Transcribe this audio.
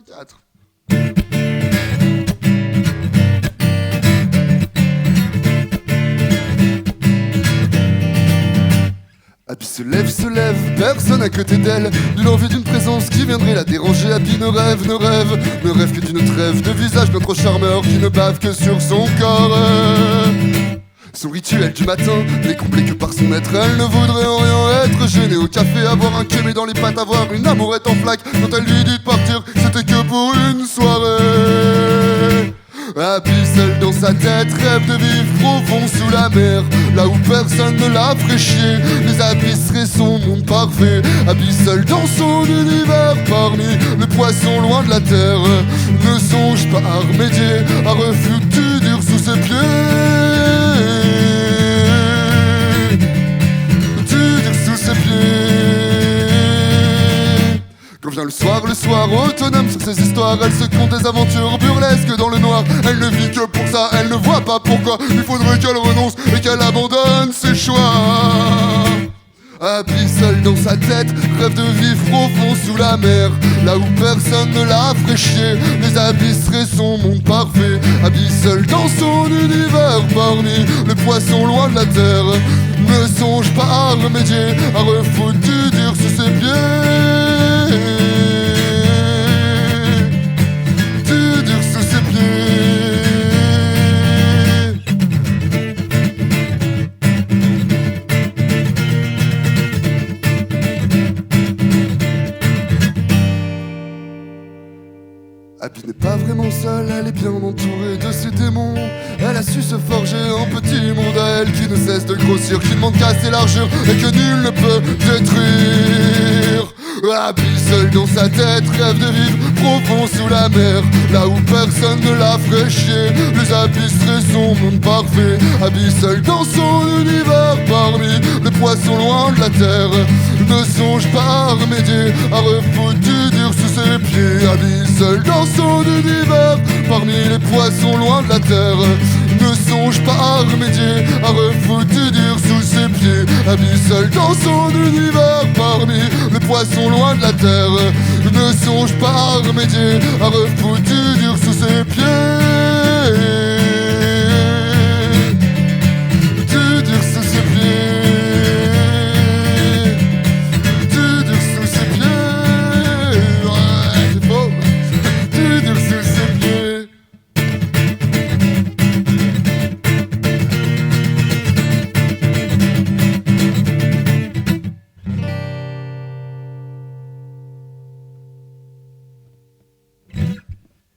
4. Abby se lève, personne à côté d'elle. Nul envie d'une présence qui viendrait la déranger. Abby ne rêve que d'une trêve de visage bien trop charmeur qui ne bave que sur son corps. Son rituel du matin n'est comblé que par son maître. Elle ne voudrait en rien être gênée au café, avoir un kémé dans les pattes, avoir une amourette en flaque. Quand elle lui dit de partir, c'était que pour une soirée. Abby seule dans sa tête rêve de vivre profond sous la mer, là où personne ne la ferait chier. Les abysses seraient son monde parfait. Abby seule dans son univers parmi les poissons loin de la terre. Ne songe pas à remédier, à refuter dur sous ses pieds. Dur sous ses pieds. Quand vient le soir autonome sur ses histoires, elle se compte des aventures burlesques dans le noir. Elle ne vit que pour ça, elle ne voit pas pourquoi il faudrait qu'elle renonce et qu'elle abandonne ses choix. Abby seule dans sa tête rêve de vivre profond sous la mer, là où personne ne la ferait chier. Les abysses seraient son monde parfait. Abby seule dans son univers parmi les poissons loin de la terre. Ne songe pas à remédier, à refouler du dur sous ses pieds. Du dur sous ses pieds. Abby n'est pas vraiment seule, elle est bien entourée de ses démons. Elle a su se forger un petit monde à elle qui ne cesse de grossir, qui ne manque qu'à ses largeurs et que nul ne peut détruire. Abby seule dans sa tête rêve de vivre profond sous la mer, là où personne ne la ferait chier. Les abysses seraient son monde parfait. Abby seule dans son univers parmi les poissons loin de la terre. Ne songe pas à remédier, à refouler du dur sous ses pieds. Abby seule dans son univers parmi les poissons loin de la terre. Ne songe pas à remédier, à refouler du dur sous ses pieds. Abby seule dans son univers parmi les poissons loin de la terre. Ne songe pas à remédier, à refouler du dur sous ses pieds.